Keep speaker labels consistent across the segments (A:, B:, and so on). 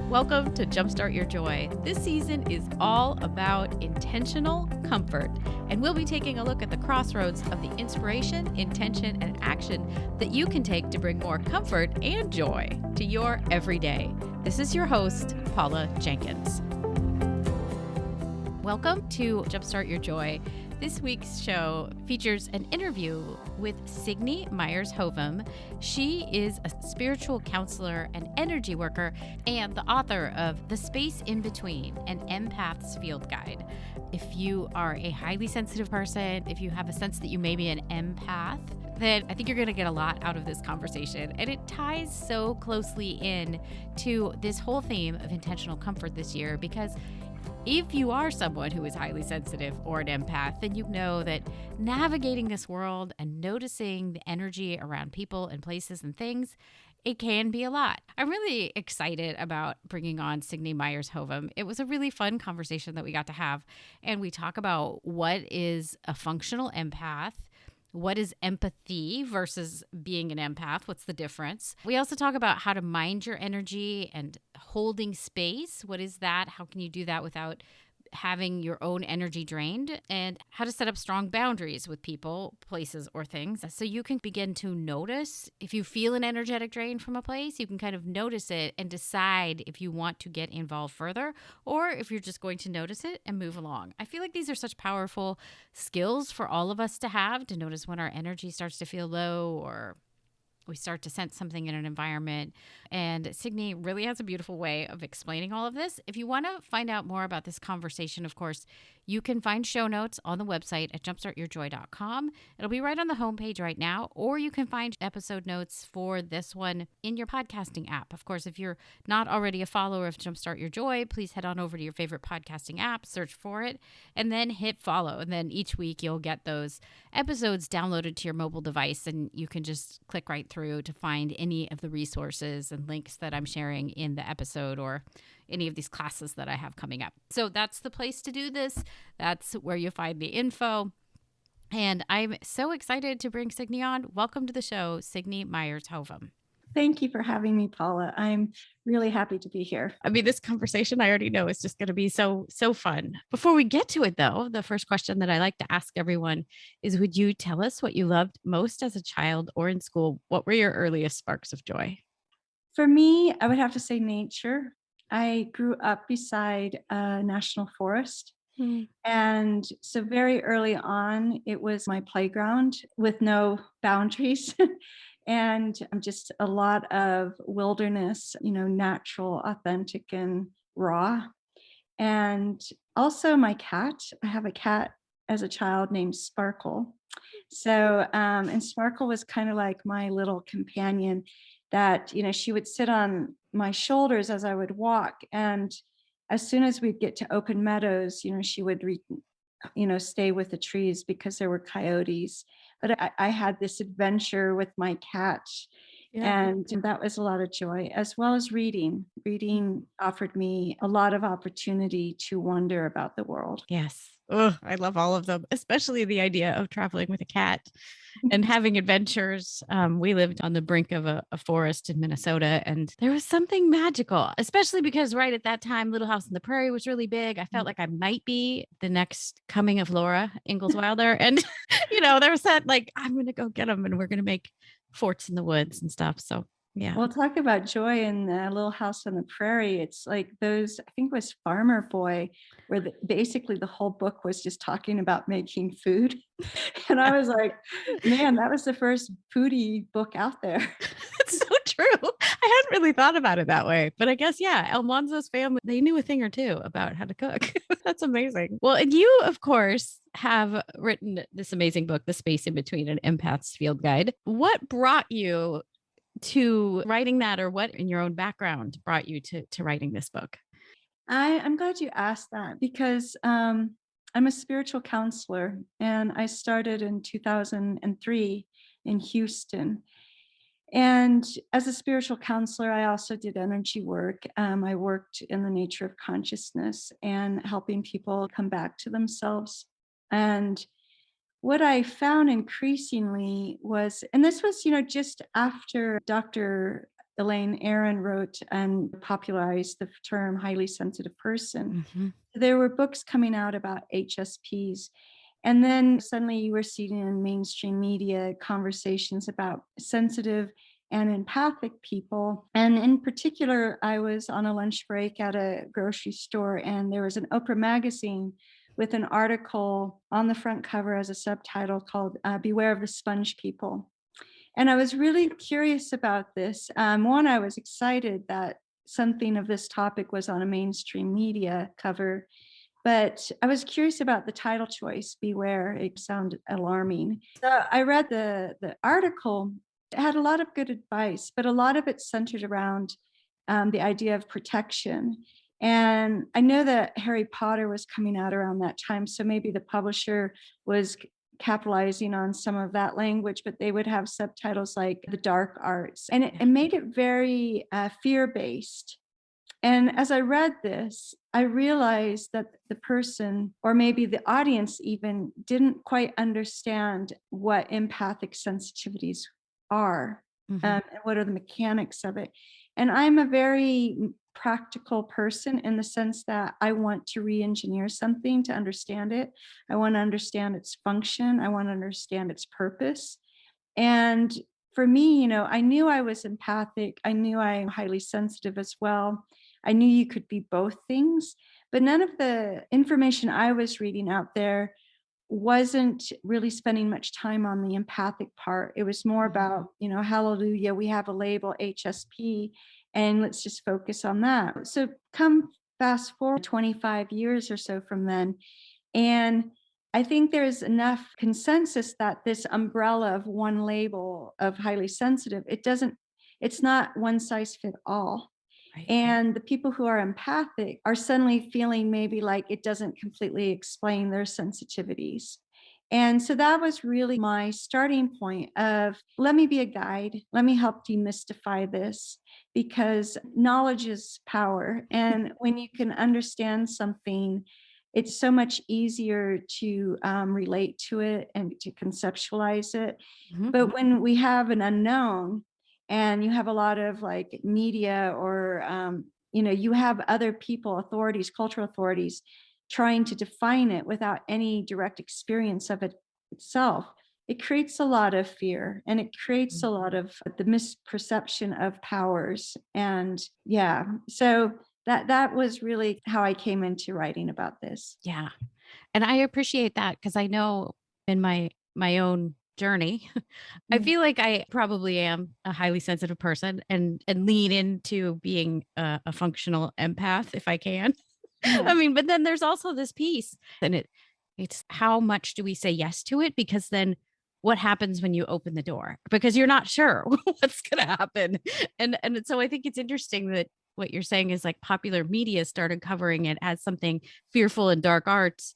A: Welcome to Jumpstart Your Joy. This season is all about intentional comfort, and we'll be taking a look at the crossroads of the inspiration, intention, and action that you can take to bring more comfort and joy to your everyday. This is your host, Paula Jenkins. Welcome to Jumpstart Your Joy. This week's show features an interview with Signe Myers Hovem. She is a spiritual counselor and energy worker and the author of The Space in Between, an Empaths Field Guide. If you are a highly sensitive person, if you have a sense that you may be an empath, then I think you're going to get a lot out of this conversation. And it ties so closely in to this whole theme of intentional comfort this year, because if you are someone who is highly sensitive or an empath, then you know that navigating this world and noticing the energy around people and places and things, it can be a lot. I'm really excited about bringing on Signe Myers Hovem. It was a really fun conversation that we got to have, and we talk about what is a functional empath. What is empathy versus being an empath? What's the difference? We also talk about how to mind your energy and holding space. What is that? How can you do that without having your own energy drained? And how to set up strong boundaries with people, places, or things. So you can begin to notice if you feel an energetic drain from a place, you can kind of notice it and decide if you want to get involved further or if you're just going to notice it and move along. I feel like these are such powerful skills for all of us to have, to notice when our energy starts to feel low or we start to sense something in an environment. And Signe really has a beautiful way of explaining all of this. If you want to find out more about this conversation, of course, you can find show notes on the website at jumpstartyourjoy.com. It'll be right on the homepage right now, or you can find episode notes for this one in your podcasting app. Of course, if you're not already a follower of Jumpstart Your Joy, please head on over to your favorite podcasting app, search for it, and then hit follow. And then each week you'll get those episodes downloaded to your mobile device, and you can just click right through to find any of the resources and links that I'm sharing in the episode or any of these classes that I have coming up. So that's the place to do this. That's where you'll find the info. And I'm so excited to bring Signe on. Welcome to the show, Signe Myers Hovem.
B: Thank you for having me, Paula. I'm really happy to be here.
A: I mean, this conversation I already know is just going to be so fun. Before we get to it, though, the first question that I like to ask everyone is, would you tell us what you loved most as a child or in school? What were your earliest sparks of joy?
B: For me, I would have to say nature. I grew up beside a national forest. And so very early on, it was my playground with no boundaries. And just a lot of wilderness, natural, authentic, and raw. And also my cat. I have a cat as a child named Sparkle. So, and Sparkle was kind of like my little companion that, she would sit on my shoulders as I would walk. And as soon as we'd get to open meadows, she would, stay with the trees because there were coyotes. But I had this adventure with my cat. Yeah. And that was a lot of joy, as well as reading. Reading offered me a lot of opportunity to wonder about the world.
A: Yes. Oh, I love all of them, especially the idea of traveling with a cat and having adventures. We lived on the brink of a forest in Minnesota, and there was something magical, especially because right at that time, Little House on the Prairie was really big. I felt like I might be the next coming of Laura Ingalls Wilder. And, there was that like, I'm going to go get them and we're going to make forts in the woods and stuff. So yeah.
B: Well, talk about joy in Little House on the Prairie. It's like those, I think it was Farmer Boy, where basically the whole book was just talking about making food. And I was like, man, that was the first foodie book out there.
A: It's so true. I hadn't really thought about it that way. But I guess, yeah, Almanzo's family, they knew a thing or two about how to cook. That's amazing. Well, and you, of course, have written this amazing book, The Space in Between, an Empaths Field Guide. What brought you to writing that, or what in your own background brought you to writing this book?
B: I'm glad you asked that because I'm a spiritual counselor, and I started in 2003 in Houston. And as a spiritual counselor, I also did energy work. I worked in the nature of consciousness and helping people come back to themselves. And what I found increasingly was, and this was, just after Dr. Elaine Aron wrote and popularized the term highly sensitive person.
A: Mm-hmm.
B: There were books coming out about HSPs. And then suddenly you were seeing in mainstream media conversations about sensitive and empathic people. And in particular, I was on a lunch break at a grocery store, and there was an Oprah magazine with an article on the front cover as a subtitle called Beware of the Sponge People. And I was really curious about this. One, I was excited that something of this topic was on a mainstream media cover, but I was curious about the title choice, Beware. It sounded alarming. So I read the article. It had a lot of good advice, but a lot of it centered around the idea of protection. And I know that Harry Potter was coming out around that time, so maybe the publisher was capitalizing on some of that language, but they would have subtitles like the dark arts. And it made it very fear-based. And as I read this, I realized that the person, or maybe the audience even, didn't quite understand what empathic sensitivities are, and what are the mechanics of it. And I'm a very practical person in the sense that I want to re-engineer something to understand it. I want to understand its function. I want to understand its purpose. And for me, I knew I was empathic. I knew I'm highly sensitive as well. I knew you could be both things, but none of the information I was reading out there wasn't really spending much time on the empathic part. It was more about, hallelujah, we have a label HSP, and let's just focus on that. So come fast forward 25 years or so from then, and I think there's enough consensus that this umbrella of one label of highly sensitive, it's not one size fit all.
A: Right.
B: And the people who are empathic are suddenly feeling maybe like it doesn't completely explain their sensitivities. And so that was really my starting point of, let me be a guide. Let me help demystify this, because knowledge is power. And when you can understand something, it's so much easier to relate to it and to conceptualize it. But when we have an unknown, and you have a lot of like media or, you have other people, authorities, cultural authorities, trying to define it without any direct experience of it itself, it creates a lot of fear, and it creates a lot of the misperception of powers. And so that was really how I came into writing about this.
A: Yeah. And I appreciate that, because I know in my own journey, I feel like I probably am a highly sensitive person, and lean into being a functional empath if I can. I mean, but then there's also this piece, and it's how much do we say yes to it? Because then what happens when you open the door? Because you're not sure what's going to happen. And so I think it's interesting that what you're saying is like popular media started covering it as something fearful and dark arts,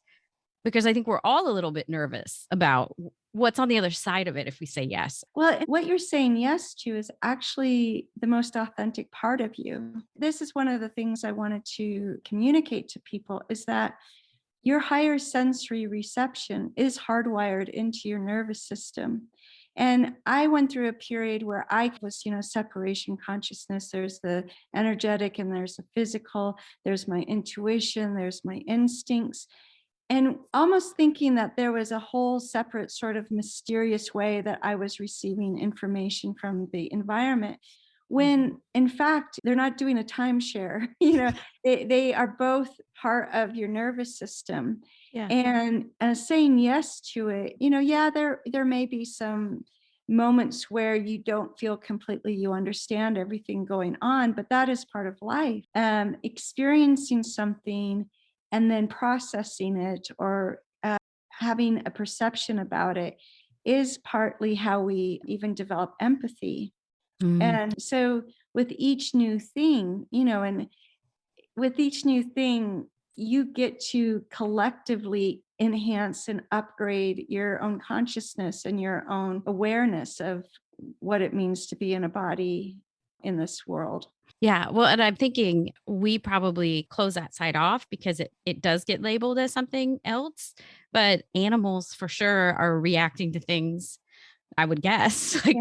A: because I think we're all a little bit nervous about what's on the other side of it if we say yes.
B: Well, what you're saying yes to is actually the most authentic part of you. This is one of the things I wanted to communicate to people, is that your higher sensory reception is hardwired into your nervous system. And I went through a period where I was, separation consciousness. There's the energetic and there's the physical, there's my intuition, there's my instincts. And almost thinking that there was a whole separate sort of mysterious way that I was receiving information from the environment, when in fact, they're not doing a timeshare. They are both part of your nervous system.
A: Yeah.
B: And saying yes to it, there may be some moments where you don't feel completely you understand everything going on, but that is part of life. Experiencing something and then processing it, or having a perception about it, is partly how we even develop empathy. And so with each new thing, you get to collectively enhance and upgrade your own consciousness and your own awareness of what it means to be in a body in this world.
A: Yeah. Well, and I'm thinking we probably close that side off because it does get labeled as something else, but animals for sure are reacting to things, I would guess, like,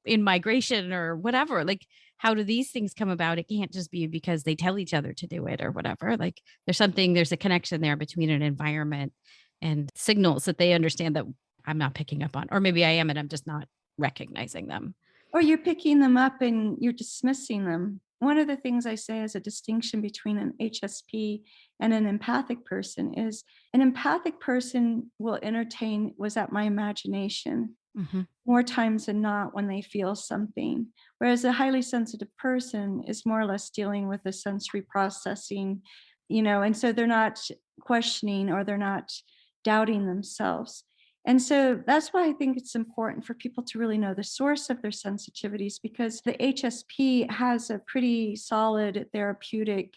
A: in migration or whatever. Like, how do these things come about? It can't just be because they tell each other to do it or whatever. Like, there's a connection there between an environment and signals that they understand that I'm not picking up on, or maybe I am and I'm just not recognizing them.
B: Or you're picking them up and you're dismissing them. One of the things I say as a distinction between an HSP and an empathic person is an empathic person will entertain, was that my imagination?
A: Hmm.
B: More times than not when they feel something. Whereas a highly sensitive person is more or less dealing with the sensory processing, and so they're not questioning or they're not doubting themselves. And so that's why I think it's important for people to really know the source of their sensitivities, because the HSP has a pretty solid therapeutic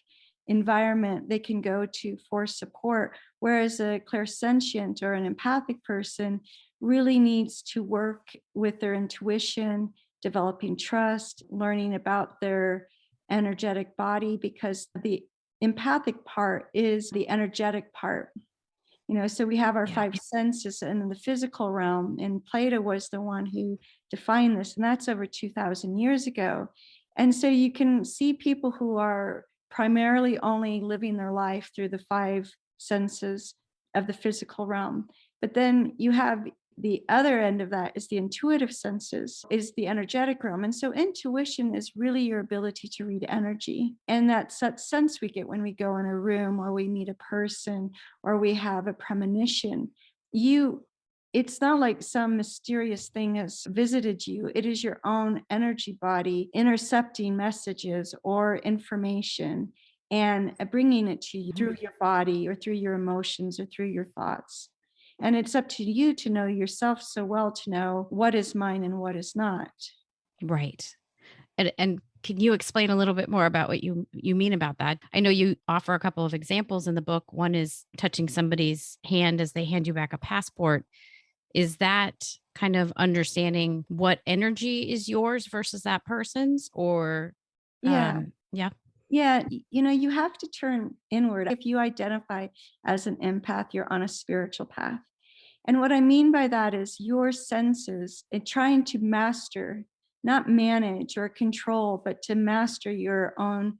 B: environment they can go to for support, whereas a clairsentient or an empathic person really needs to work with their intuition, developing trust, learning about their energetic body, because the empathic part is the energetic part. So we have our
A: Yeah.
B: five senses in the physical realm, and Plato was the one who defined this, and that's over 2,000 years ago. And so you can see people who are primarily only living their life through the five senses of the physical realm. But then you have the other end of that is the intuitive senses, is the energetic realm. And so intuition is really your ability to read energy. And that's that sense we get when we go in a room or we meet a person or we have a premonition. It's not like some mysterious thing has visited you. It is your own energy body intercepting messages or information and bringing it to you through your body or through your emotions or through your thoughts. And it's up to you to know yourself so well to know what is mine and what is not.
A: Right. And can you explain a little bit more about what you mean about that? I know you offer a couple of examples in the book. One is touching somebody's hand as they hand you back a passport. Is that kind of understanding what energy is yours versus that person's? Or
B: Yeah.
A: yeah.
B: Yeah. You have to turn inward. If you identify as an empath, you're on a spiritual path. And what I mean by that is your senses and trying to master, not manage or control, but to master your own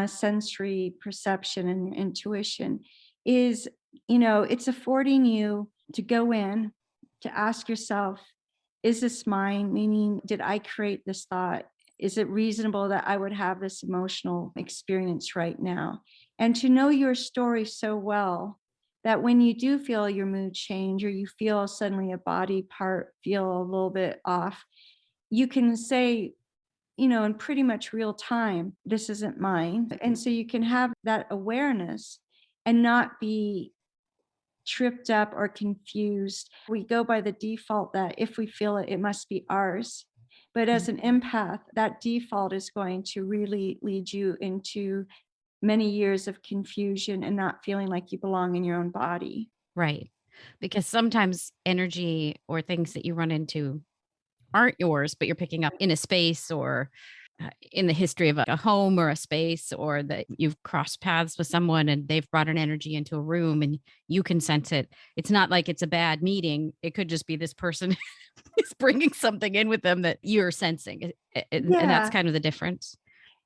B: sensory perception and your intuition is, it's affording you to go in, to ask yourself, is this mine? Meaning, did I create this thought? Is it reasonable that I would have this emotional experience right now? And to know your story so well that when you do feel your mood change or you feel suddenly a body part feel a little bit off, you can say, in pretty much real time, this isn't mine. And so you can have that awareness and not be tripped up or confused. We go by the default that if we feel it, it must be ours. But as an empath, that default is going to really lead you into many years of confusion and not feeling like you belong in your own body.
A: Right. Because sometimes energy or things that you run into aren't yours, but you're picking up in a space or in the history of a home or a space, or that you've crossed paths with someone and they've brought an energy into a room and you can sense it. It's not like it's a bad meeting. It could just be this person is bringing something in with them that you're sensing. And that's
B: Yeah.
A: kind of the difference.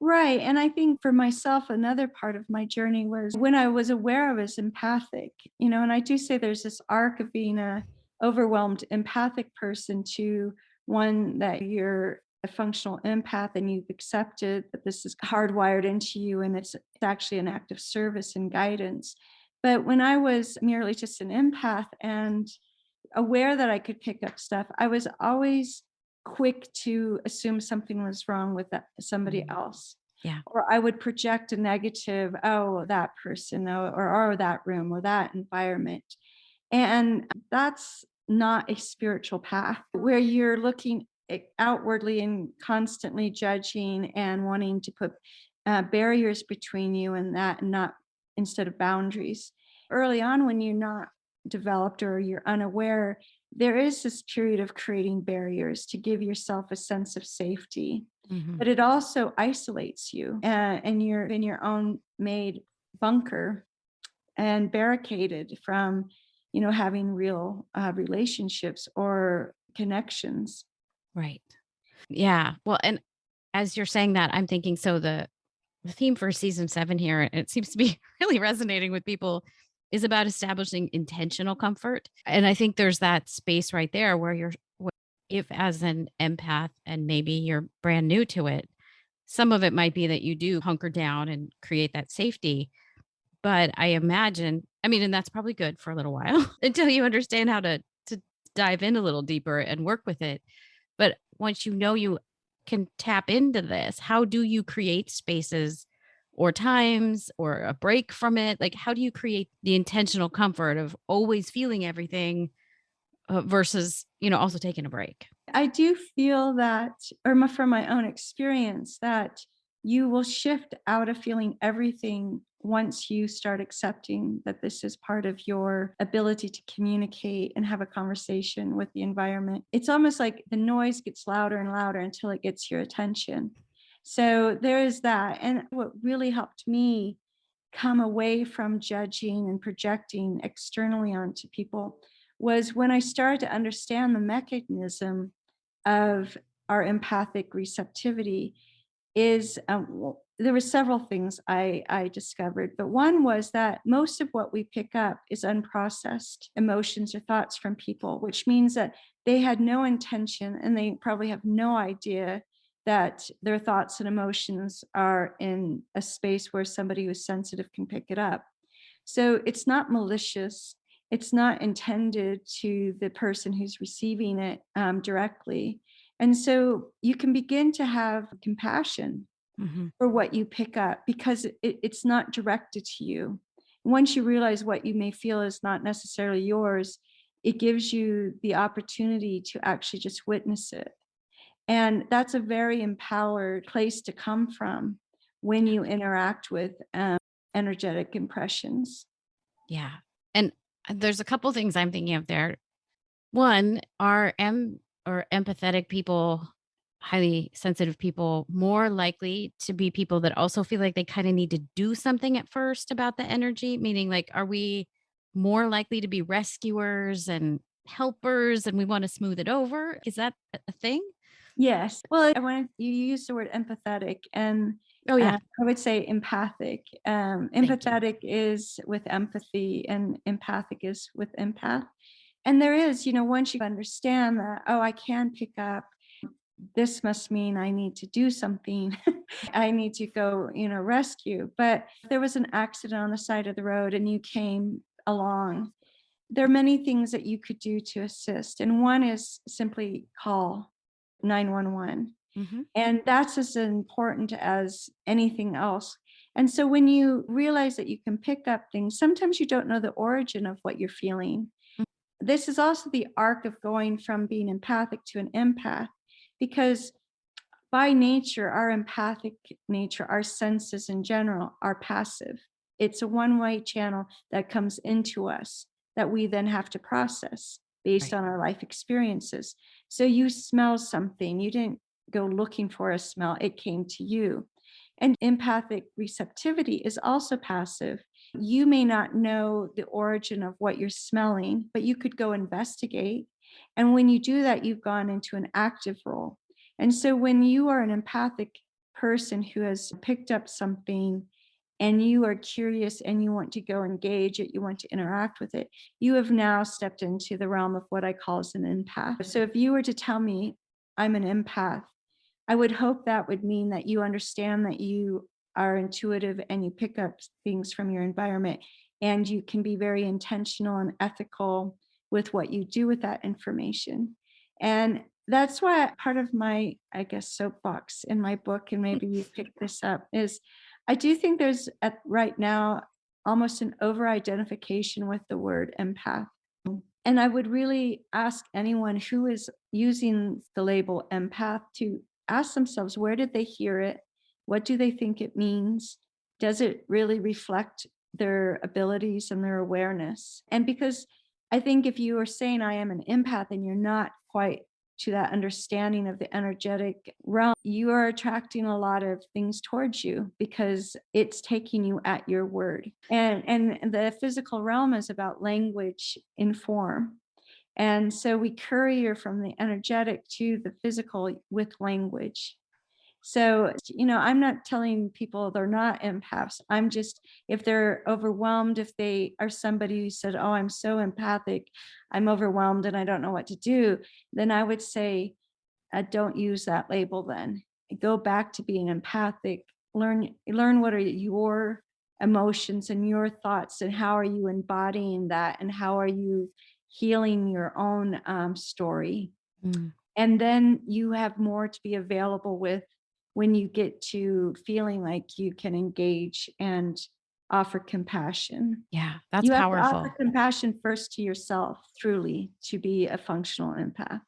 B: Right. And I think for myself, another part of my journey was when I was aware I was empathic, and I do say there's this arc of being a overwhelmed empathic person to one that you're a functional empath and you've accepted that this is hardwired into you and it's actually an act of service and guidance. But when I was merely just an empath and aware that I could pick up stuff, I was always quick to assume something was wrong with somebody else.
A: Yeah.
B: Or I would project a negative, oh, that person, or that room, or that environment. And that's not a spiritual path where you're looking outwardly and constantly judging and wanting to put barriers between you and that, and not instead of boundaries. Early on, when you're not developed or you're unaware, there is this period of creating barriers to give yourself a sense of safety,
A: Mhm.
B: but it also isolates you, and you're in your own made bunker and barricaded from, having real relationships or connections.
A: Right. Yeah. Well, and as you're saying that, I'm thinking so the theme for season 7 here, and it seems to be really resonating with people, is about establishing intentional comfort. And I think there's that space right there where if as an empath and maybe you're brand new to it, some of it might be that you do hunker down and create that safety. But I imagine, I mean, and that's probably good for a little while until you understand how to dive in a little deeper and work with it. But once you know you can tap into this, how do you create spaces or times or a break from it? Like, how do you create the intentional comfort of always feeling everything versus, also taking a break?
B: I do feel that, from my own experience, that you will shift out of feeling everything once you start accepting that this is part of your ability to communicate and have a conversation with the environment. It's almost like the noise gets louder and louder until it gets your attention. So there is that. And what really helped me come away from judging and projecting externally onto people was when I started to understand the mechanism of our empathic receptivity is there were several things I discovered, but one was that most of what we pick up is unprocessed emotions or thoughts from people, which means that they had no intention and they probably have no idea that their thoughts and emotions are in a space where somebody who's sensitive can pick it up. So it's not malicious. It's not intended to the person who's receiving it directly. And so you can begin to have compassion
A: Hmm.
B: for what you pick up because it's not directed to you. Once you realize what you may feel is not necessarily yours, it gives you the opportunity to actually just witness it. And that's a very empowered place to come from when you interact with energetic impressions.
A: Yeah. And there's a couple things I'm thinking of there. One, are or empathetic people, highly sensitive people, more likely to be people that also feel like they kind of need to do something at first about the energy? Meaning, like, are we more likely to be rescuers and helpers and we want to smooth it over? Is that a thing?
B: Yes. Well, when you use the word empathetic, and
A: Oh, yeah.
B: I would say empathic.
A: Thank you.
B: Empathetic is with empathy, and empathic is with empath. And there is, once you understand that, oh, I can pick up, this must mean I need to do something. I need to go, rescue. But if there was an accident on the side of the road and you came along, there are many things that you could do to assist. And one is simply call 911.
A: Hmm.
B: And that's as important as anything else. And so when you realize that you can pick up things, sometimes you don't know the origin of what you're feeling. This is also the arc of going from being empathic to an empath, because by nature, our empathic nature, our senses in general, are passive. It's a one-way channel that comes into us that we then have to process based
A: Right.
B: on our life experiences. So you smell something, you didn't go looking for a smell, it came to you. And empathic receptivity is also passive. You may not know the origin of what you're smelling, but you could go investigate. And when you do that, you've gone into an active role. And so when you are an empathic person who has picked up something and you are curious and you want to go engage it, you want to interact with it, you have now stepped into the realm of what I call as an empath. So if you were to tell me I'm an empath, I would hope that would mean that you understand that you are intuitive and you pick up things from your environment, and you can be very intentional and ethical with what you do with that information. And that's why part of my, I guess, soapbox in my book, and maybe you picked this up, is I do think there's right now almost an over identification with the word empath. And I would really ask anyone who is using the label empath to ask themselves, where did they hear it? What do they think it means? Does it really reflect their abilities and their awareness? And because I think if you are saying I am an empath and you're not quite to that understanding of the energetic realm, you are attracting a lot of things towards you because it's taking you at your word. And the physical realm is about language in form. And so we courier from the energetic to the physical with language. So, I'm not telling people they're not empaths. I'm just, if they're overwhelmed, if they are somebody who said, oh, I'm so empathic, I'm overwhelmed and I don't know what to do, then I would say, don't use that label then. Go back to being empathic. Learn what are your emotions and your thoughts, and how are you embodying that, and how are you healing your own story.
A: Mm.
B: And then you have more to be available with when you get to feeling like you can engage and offer compassion.
A: Yeah, that's
B: You have to offer
A: powerful.
B: compassion first to yourself, truly, to be a functional empath.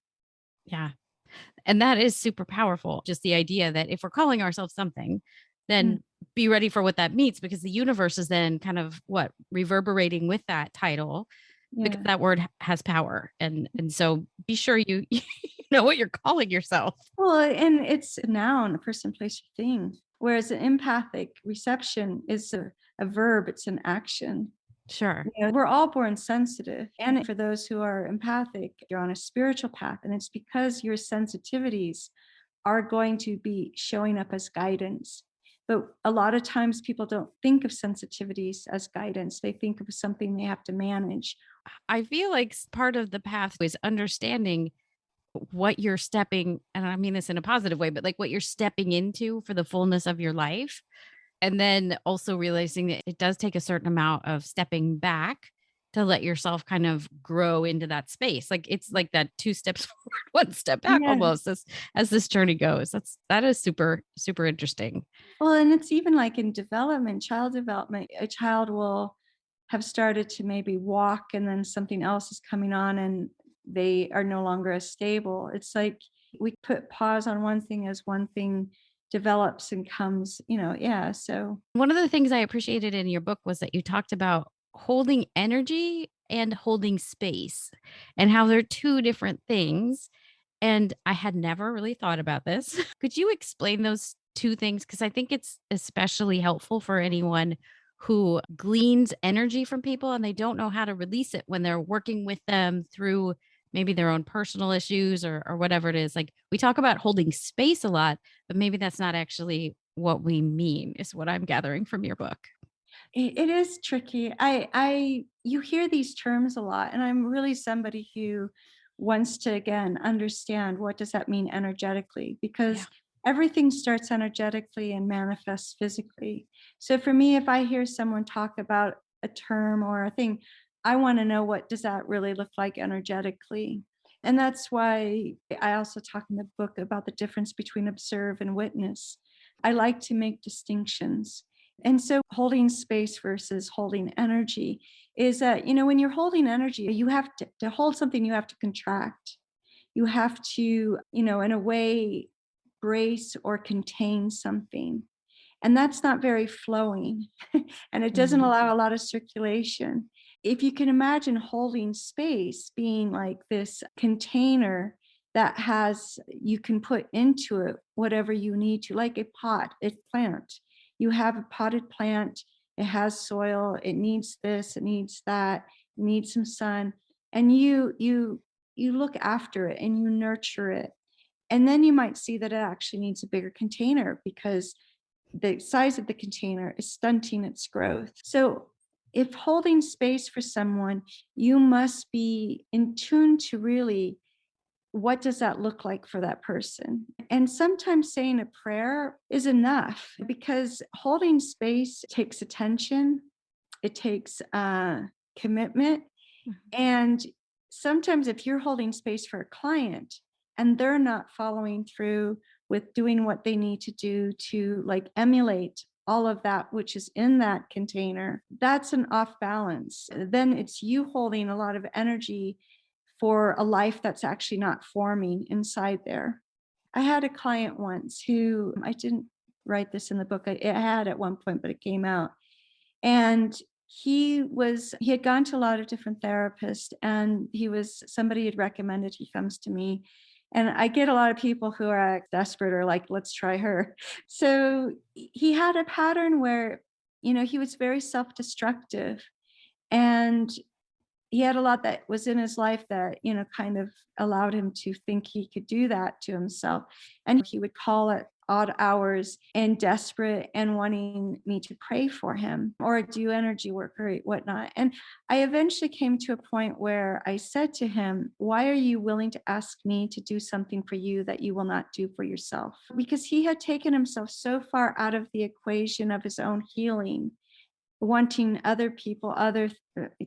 A: Yeah. And that is super powerful. Just the idea that if we're calling ourselves something,
B: Mm,
A: then be ready for what that means, because the universe is then kind of what reverberating with that title, because
B: yeah.
A: that word has power. And so be sure you you know what you're calling yourself.
B: Well, and it's a noun, a person, place, or thing. Whereas an empathic reception is a verb, it's an action.
A: Sure.
B: We're all born sensitive. And for those who are empathic, you're on a spiritual path. And it's because your sensitivities are going to be showing up as guidance. But a lot of times people don't think of sensitivities as guidance. They think of something they have to manage.
A: I feel like part of the path is understanding what you're stepping, and I mean this in a positive way, but like what you're stepping into for the fullness of your life. And then also realizing that it does take a certain amount of stepping back to let yourself kind of grow into that space. Like it's like that two steps forward, one step back
B: Yeah.
A: almost as this journey goes. That is super, super interesting.
B: Well, and it's even like in development, child development, a child will have started to maybe walk and then something else is coming on and they are no longer as stable. It's like we put pause on one thing as one thing develops and comes, yeah. So,
A: One of the things I appreciated in your book was that you talked about holding energy and holding space, and how they're two different things. And I had never really thought about this. Could you explain those two things? Because I think it's especially helpful for anyone who gleans energy from people and they don't know how to release it when they're working with them through maybe their own personal issues or whatever it is. Like we talk about holding space a lot, but maybe that's not actually what we mean, is what I'm gathering from your book.
B: it is tricky. You hear these terms a lot, and I'm really somebody who wants to, again, understand what does that mean energetically,
A: Yeah.
B: because everything starts energetically and manifests physically. So for me, if I hear someone talk about a term or a thing, I want to know, what does that really look like energetically? And that's why I also talk in the book about the difference between observe and witness. I like to make distinctions. And so holding space versus holding energy is that, when you're holding energy, you have to hold something, you have to contract. You have to, in a way, brace or contain something. And that's not very flowing. And it doesn't
A: Mhm.
B: allow a lot of circulation. If you can imagine holding space being like this container that has, you can put into it whatever you need to, like a pot, a plant. You have a potted plant, it has soil, it needs this, it needs that, it needs some sun. And you look after it and you nurture it. And then you might see that it actually needs a bigger container because the size of the container is stunting its growth. So, if holding space for someone, you must be in tune to really, what does that look like for that person? And sometimes saying a prayer is enough, because holding space takes attention, it takes commitment.
A: Mhm.
B: And sometimes if you're holding space for a client and they're not following through with doing what they need to do to like emulate all of that which is in that container, that's an off balance. Then it's you holding a lot of energy for a life that's actually not forming inside there. I had a client once who, I didn't write this in the book. It had at one point, but it came out. And he had gone to a lot of different therapists, and he was somebody had recommended he comes to me. And I get a lot of people who are desperate or like, let's try her. So he had a pattern where, he was very self-destructive. And he had a lot that was in his life that, kind of allowed him to think he could do that to himself. And he would call at odd hours and desperate and wanting me to pray for him or do energy work or whatnot. And I eventually came to a point where I said to him, "Why are you willing to ask me to do something for you that you will not do for yourself?" Because he had taken himself so far out of the equation of his own healing, wanting other people, other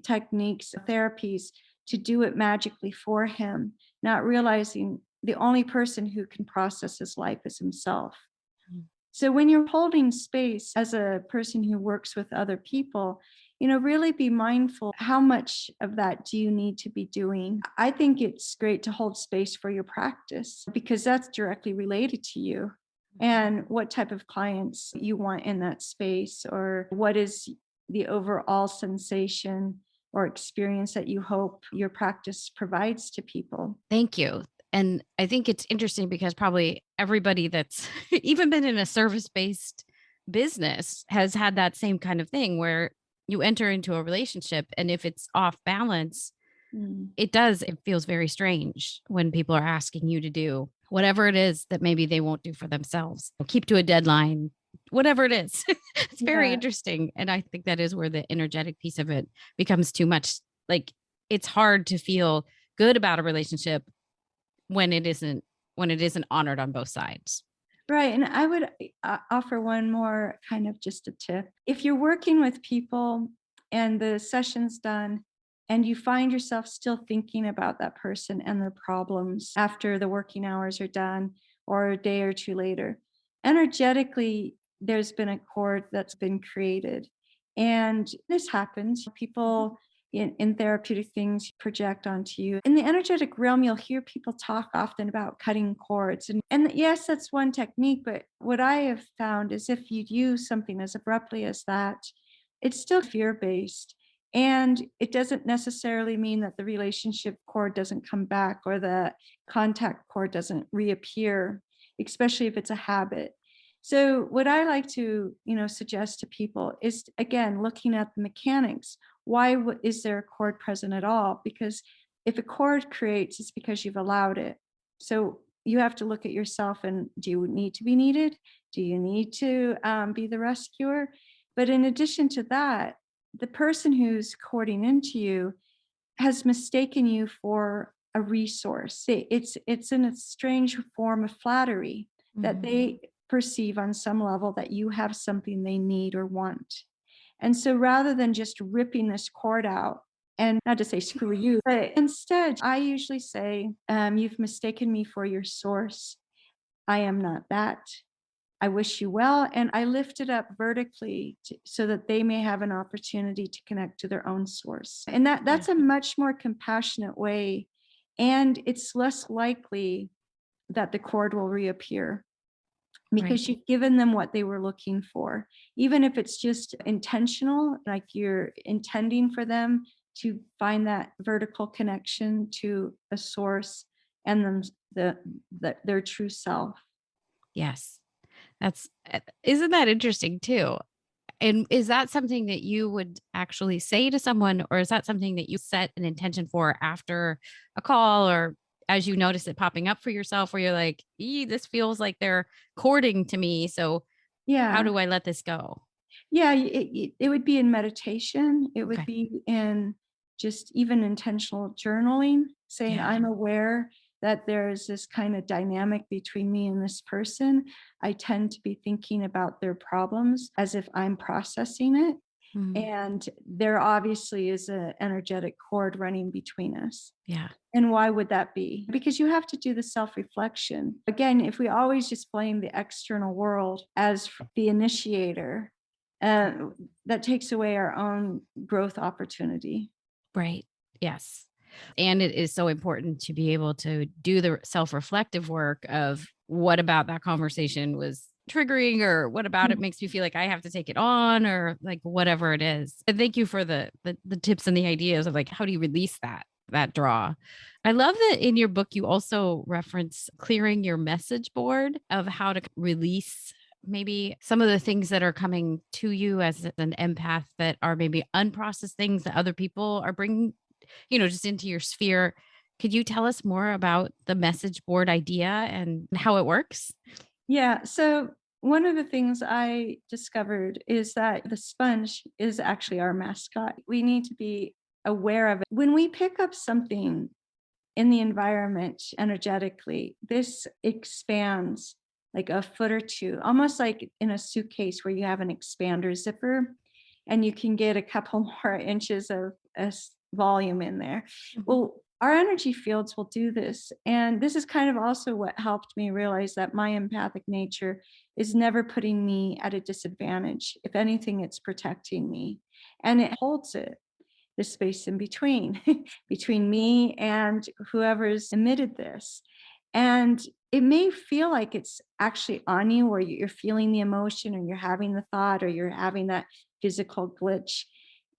B: techniques, therapies to do it magically for him, not realizing the only person who can process his life is himself.
A: Mm.
B: So when you're holding space as a person who works with other people, really be mindful, how much of that do you need to be doing? I think it's great to hold space for your practice because that's directly related to you and what type of clients you want in that space, or what is the overall sensation or experience that you hope your practice provides to people.
A: Thank you. And I think it's interesting because probably everybody that's even been in a service-based business has had that same kind of thing where you enter into a relationship and if it's off balance,
B: Mm.
A: it feels very strange when people are asking you to do whatever it is that maybe they won't do for themselves. Keep to a deadline, whatever it is. It's very
B: Yeah.
A: interesting. And I think that is where the energetic piece of it becomes too much. Like it's hard to feel good about a relationship when it isn't honored on both sides.
B: Right. And I would offer one more kind of just a tip. If you're working with people and the session's done and you find yourself still thinking about that person and their problems after the working hours are done or a day or two later, energetically, there's been a cord that's been created. And this happens. People in therapeutic things project onto you. In the energetic realm, you'll hear people talk often about cutting cords. And yes, that's one technique. But what I have found is if you use something as abruptly as that, it's still fear based. And it doesn't necessarily mean that the relationship cord doesn't come back or the contact cord doesn't reappear, especially if it's a habit. So what I like to, suggest to people is again looking at the mechanics. Why is there a cord present at all? Because if a cord creates, it's because you've allowed it. So you have to look at yourself and do you need to be needed? Do you need to be the rescuer? But in addition to that, the person who's cording into you has mistaken you for a resource. It's in a strange form of flattery that
A: Mhm.
B: they perceive on some level that you have something they need or want. And so rather than just ripping this cord out, and not to say screw you, but instead, I usually say, you've mistaken me for your source. I am not that. I wish you well. And I lift it up vertically so that they may have an opportunity to connect to their own source. And
A: Yeah.
B: that's a much more compassionate way. And it's less likely that the cord will reappear
A: Right.
B: because you've given them what they were looking for. Even if it's just intentional, like you're intending for them to find that vertical connection to a source and them their true self.
A: Yes. Isn't that interesting too? And is that something that you would actually say to someone, or is that something that you set an intention for after a call, or as you notice it popping up for yourself, where you're like, this feels like they're courting to me. So how
B: Yeah.
A: do I let this go?
B: Yeah, it would be in meditation. It would
A: Okay.
B: be in just even intentional journaling, saying,
A: Yeah.
B: I'm aware that there's this kind of dynamic between me and this person. I tend to be thinking about their problems as if I'm processing it.
A: Mhm.
B: And there obviously is an energetic cord running between us.
A: Yeah.
B: And why would that be? Because you have to do the self reflection. Again, if we always just blame the external world as the initiator, uh, that takes away our own growth opportunity.
A: Right. Yes. And it is so important to be able to do the self-reflective work of what about that conversation was triggering, or what about it makes me feel like I have to take it on, or like whatever it is. And thank you for the tips and the ideas of like how do you release that draw. I love that in your book you also reference clearing your message board of how to release maybe some of the things that are coming to you as an empath that are maybe unprocessed things that other people are bringing. just into your sphere. Could you tell us more about the message board idea and how it works?
B: Yeah. So one of the things I discovered is that the sponge is actually our mascot. We need to be aware of it. When we pick up something in the environment energetically, this expands like a foot or two, almost like in a suitcase where you have an expander zipper and you can get a couple more inches of volume in there.
A: Mhm.
B: Well, our energy fields will do this. And this is kind of also what helped me realize that my empathic nature is never putting me at a disadvantage. If anything, it's protecting me and it holds it, the space in between, between me and whoever's emitted this. And it may feel like it's actually on you, or you're feeling the emotion, or you're having the thought, or you're having that physical glitch.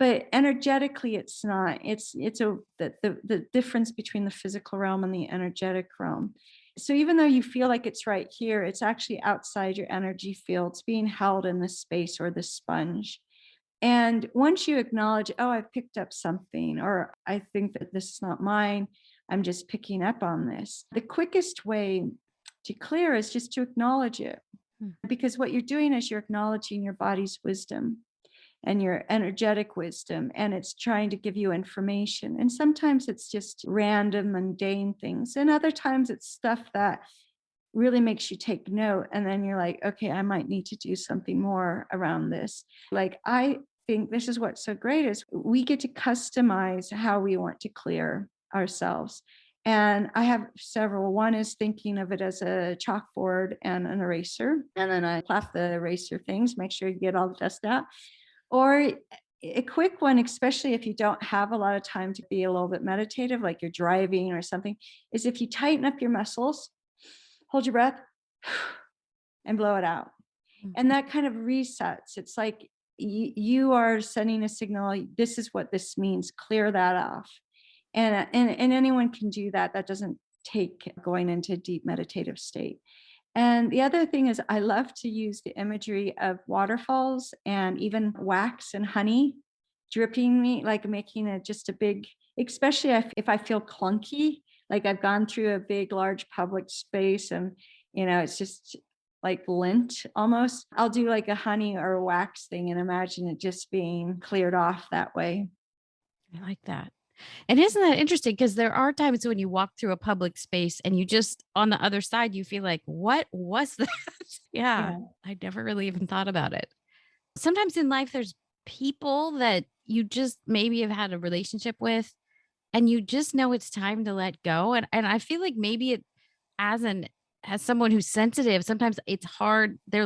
B: But energetically, it's not. The difference between the physical realm and the energetic realm. So even though you feel like it's right here, it's actually outside your energy field. It's being held in this space or this sponge. And once you acknowledge, oh, I've picked up something, or I think that this is not mine, I'm just picking up on this. The quickest way to clear is just to acknowledge it.
A: Hmm.
B: Because what you're doing is you're acknowledging your body's wisdom and your energetic wisdom, and it's trying to give you information. And sometimes it's just random, mundane things. And other times it's stuff that really makes you take note. And then you're like, okay, I might need to do something more around this. Like, I think this is what's so great is we get to customize how we want to clear ourselves. And I have several. One is thinking of it as a chalkboard and an eraser. And then I clap the eraser things, make sure you get all the dust out. Or a quick one, especially if you don't have a lot of time to be a little bit meditative, like you're driving or something, is if you tighten up your muscles, hold your breath, and blow it out. And that kind of resets. It's like you are sending a signal. This is what this means. Clear that off. And anyone can do that. That doesn't take going into a deep meditative state. And the other thing is, I love to use the imagery of waterfalls and even wax and honey dripping me, like making it just a big, especially if I feel clunky, like I've gone through a big, large public space and, it's just like lint almost. I'll do like a honey or a wax thing and imagine it just being cleared off that way.
A: I like that. And isn't that interesting? Because there are times when you walk through a public space and you just on the other side, you feel like, what was that? Yeah.
B: Yeah.
A: I never really even thought about it. Sometimes in life, there's people that you just maybe have had a relationship with and you just know it's time to let go. And I feel like maybe it as someone who's sensitive, sometimes it's hard. They're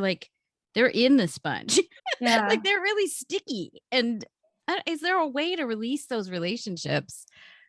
A: in the sponge.
B: Yeah.
A: Like they're really sticky. And is there a way to release those relationships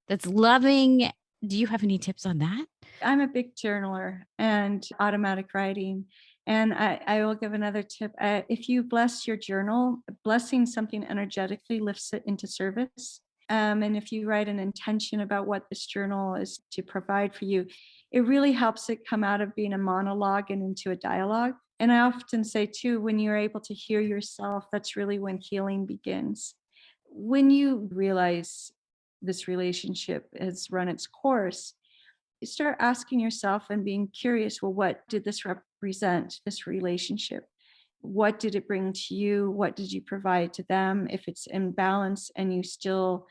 A: that's loving? Do you have any tips on that?
B: I'm a big journaler and automatic writing. And I will give another tip. If you bless your journal, blessing something energetically lifts it into service. And if you write an intention about what this journal is to provide for you, it really helps it come out of being a monologue and into a dialogue. And I often say, too, when you're able to hear yourself, that's really when healing begins. When you realize this relationship has run its course, you start asking yourself and being curious, well, what did this represent, this relationship? What did it bring to you? What did you provide to them? If it's in balance and you still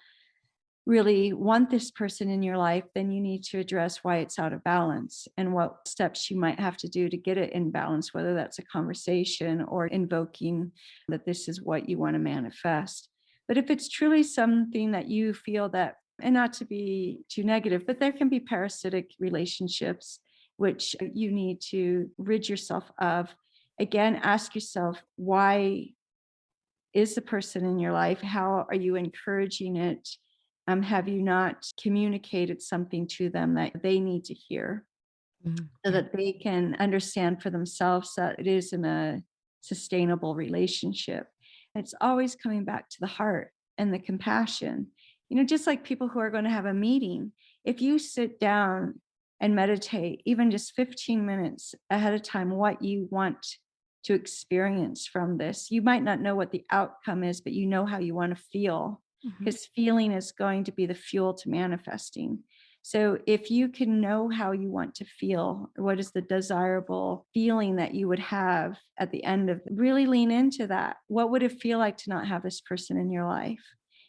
B: really want this person in your life, then you need to address why it's out of balance and what steps you might have to do to get it in balance, whether that's a conversation or invoking that this is what you want to manifest. But if it's truly something that you feel that, and not to be too negative, but there can be parasitic relationships which you need to rid yourself of. Again, ask yourself, why is the person in your life? How are you encouraging it? Have you not communicated something to them that they need to hear so
A: Yeah.
B: that they can understand for themselves that it isn't a sustainable relationship? It's always coming back to the heart and the compassion. Just like people who are going to have a meeting, if you sit down and meditate, even just 15 minutes ahead of time, what you want to experience from this, you might not know what the outcome is, but you know how you want to feel. because feeling is going to be the fuel to manifesting. So if you can know how you want to feel, what is the desirable feeling that you would have at the end of, really lean into that. What would it feel like to not have this person in your life?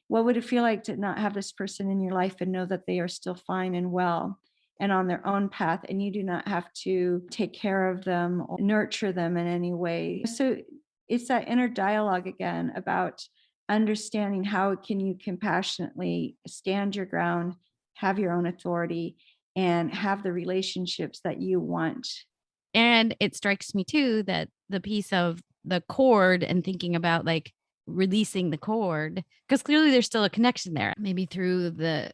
B: What would it feel like to not have this person in your life and know that they are still fine and well and on their own path, and you do not have to take care of them or nurture them in any way? So it's that inner dialogue again about understanding how can you compassionately stand your ground, have your own authority, and have the relationships that you want.
A: And it strikes me too that the piece of the cord and thinking about like releasing the cord, because clearly there's still a connection there. Maybe through the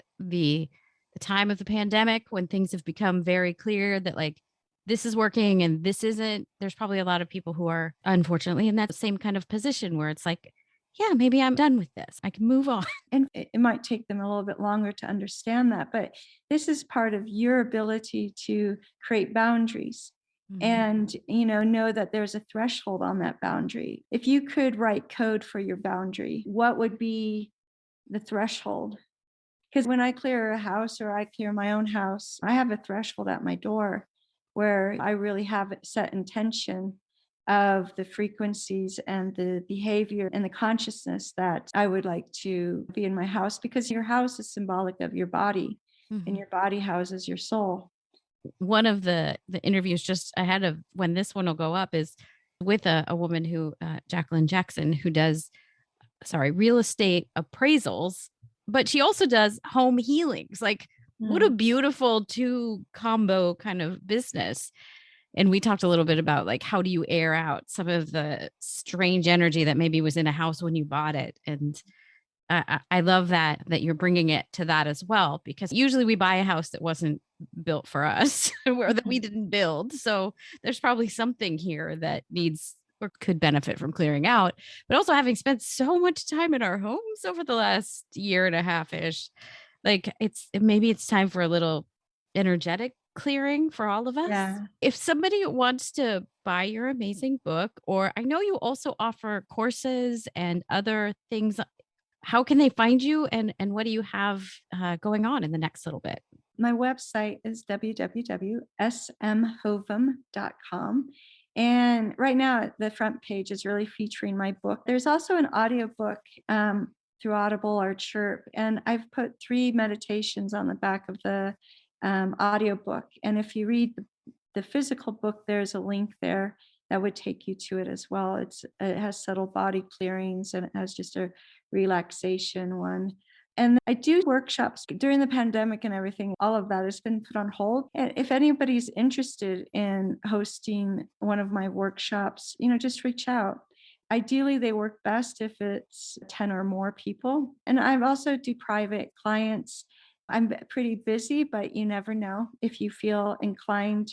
A: time of the pandemic when things have become very clear that like this is working and this isn't. There's probably a lot of people who are unfortunately in that same kind of position where it's like, yeah, maybe I'm done with this. I can move on.
B: And it might take them a little bit longer to understand that, but this is part of your ability to create boundaries and know that there's a threshold on that boundary. If you could write code for your boundary, what would be the threshold? Because when I clear a house or I clear my own house, I have a threshold at my door where I really have it set intention of the frequencies and the behavior and the consciousness that I would like to be in my house, because your house is symbolic of your body and your body houses your soul.
A: One of the interviews just ahead of when this one will go up is with a woman who Jacqueline Jackson, who does real estate appraisals, but she also does home healings. Like what a beautiful two combo kind of business. And we talked a little bit about like how do you air out some of the strange energy that maybe was in a house when you bought it. And I love that you're bringing it to that as well, because usually we buy a house that wasn't built for us or that we didn't build. So there's probably something here that needs or could benefit from clearing out. But also having spent so much time in our homes over the last year and a half ish, like maybe it's time for a little energetic clearing for all of us.
B: Yeah.
A: If somebody wants to buy your amazing book, or I know you also offer courses and other things, how can they find you and what do you have going on in the next little bit?
B: My website is www.smhovem.com. And right now, the front page is really featuring my book. There's also an audiobook through Audible or Chirp. And I've put 3 meditations on the back of the audiobook. And if you read the physical book, there's a link there that would take you to it as well. It has subtle body clearings and it has just a relaxation one. And I do workshops during the pandemic and everything. All of that has been put on hold. And if anybody's interested in hosting one of my workshops, just reach out. Ideally, they work best if it's 10 or more people. And I also do private clients. I'm pretty busy, but you never know. If you feel inclined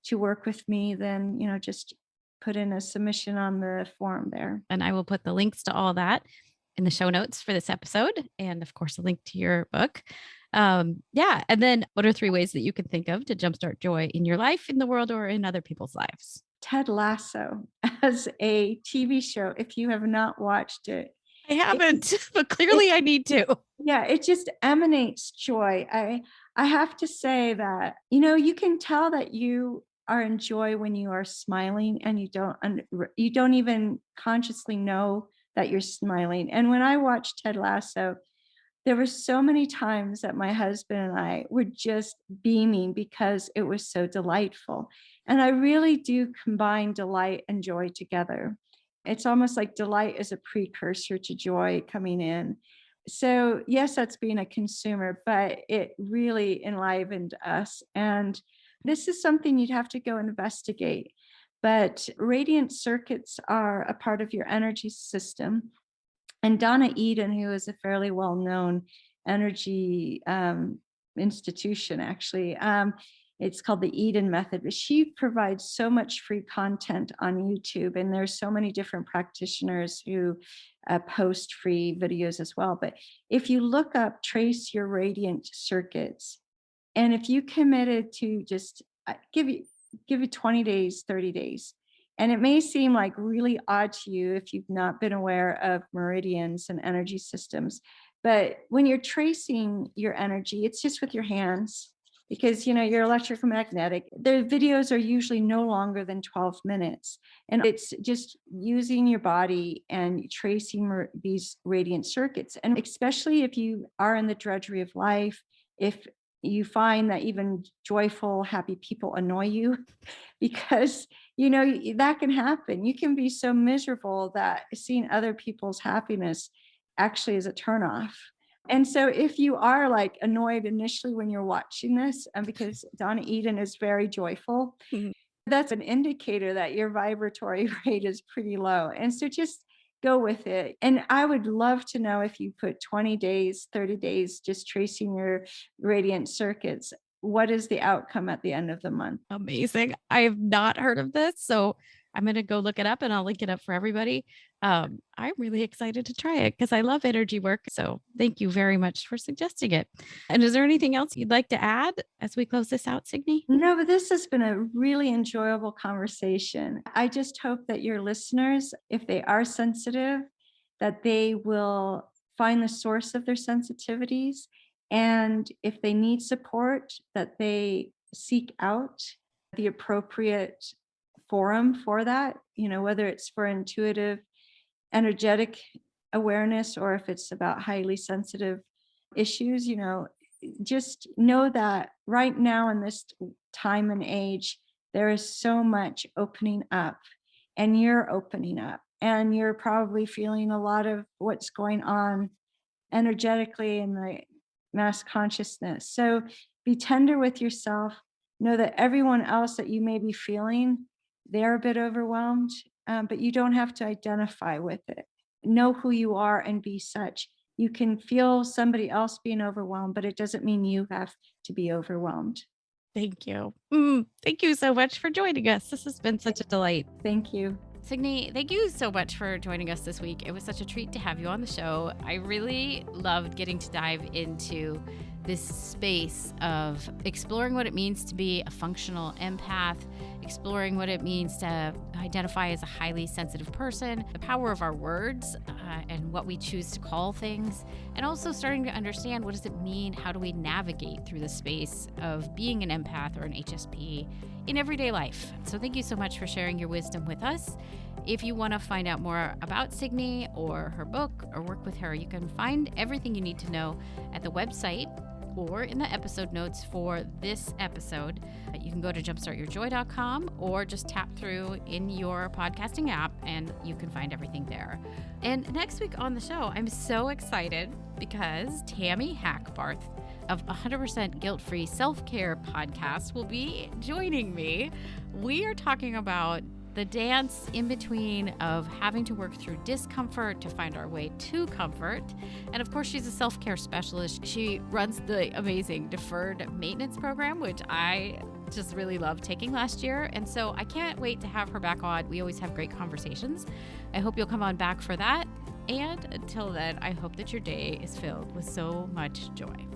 B: to work with me, then, just put in a submission on the forum there.
A: And I will put the links to all that in the show notes for this episode. And of course, a link to your book. Yeah. And then what are 3 ways that you can think of to jumpstart joy in your life, in the world, or in other people's lives?
B: Ted Lasso as a TV show. If you have not watched it,
A: I haven't, but clearly I need to.
B: Yeah, it just emanates joy. I have to say that, you can tell that you are in joy when you are smiling and you don't even consciously know that you're smiling. And when I watched Ted Lasso, there were so many times that my husband and I were just beaming because it was so delightful. And I really do combine delight and joy together. It's almost like delight is a precursor to joy coming in. So yes, that's being a consumer, but it really enlivened us. And this is something you'd have to go investigate. But radiant circuits are a part of your energy system. And Donna Eden, who is a fairly well-known energy institution, actually, it's called the Eden Method, but she provides so much free content on YouTube. And there's so many different practitioners who post free videos as well. But if you look up Trace Your Radiant Circuits, and if you committed to just give you 20 days, 30 days, and it may seem like really odd to you if you've not been aware of meridians and energy systems, But when you're tracing your energy, it's just with your hands because, you're electromagnetic. The videos are usually no longer than 12 minutes. And it's just using your body and tracing these radiant circuits. And especially if you are in the drudgery of life, if you find that even joyful, happy people annoy you, because that can happen. You can be so miserable that seeing other people's happiness actually is a turnoff. And so if you are like annoyed initially when you're watching this, because Donna Eden is very joyful, that's an indicator that your vibratory rate is pretty low. And so just go with it. And I would love to know if you put 20 days, 30 days, just tracing your radiant circuits, what is the outcome at the end of the month?
A: Amazing. I have not heard of this, so I'm going to go look it up and I'll link it up for everybody. I'm really excited to try it because I love energy work. So thank you very much for suggesting it. And is there anything else you'd like to add as we close this out, Signe?
B: No, but this has been a really enjoyable conversation. I just hope that your listeners, if they are sensitive, that they will find the source of their sensitivities. And if they need support, that they seek out the appropriate forum for that, whether it's for intuitive, energetic awareness, or if it's about highly sensitive issues, just know that right now in this time and age, there is so much opening up, and you're opening up, and you're probably feeling a lot of what's going on energetically in the mass consciousness. So be tender with yourself. Know that everyone else that you may be feeling, they're a bit overwhelmed, but you don't have to identify with it. Know who you are and be such. You can feel somebody else being overwhelmed, but it doesn't mean you have to be overwhelmed.
A: Thank you. Thank you so much for joining us. This has been such a delight.
B: Thank you.
A: Signe, thank you so much for joining us this week. It was such a treat to have you on the show. I really loved getting to dive into this space of exploring what it means to be a functional empath, exploring what it means to identify as a highly sensitive person, the power of our words and what we choose to call things, and also starting to understand what does it mean, how do we navigate through the space of being an empath or an HSP in everyday life. So thank you so much for sharing your wisdom with us. If you want to find out more about Signe or her book or work with her, you can find everything you need to know at the website or in the episode notes for this episode. You can go to jumpstartyourjoy.com or just tap through in your podcasting app and you can find everything there. And next week on the show, I'm so excited because Tammy Hackbarth of 100% Guilt-Free Self-Care podcast will be joining me. We are talking about the dance in between of having to work through discomfort to find our way to comfort. And of course, she's a self-care specialist. She runs the amazing deferred maintenance program, which I just really loved taking last year. And so I can't wait to have her back on. We always have great conversations. I hope you'll come on back for that. And until then, I hope that your day is filled with so much joy.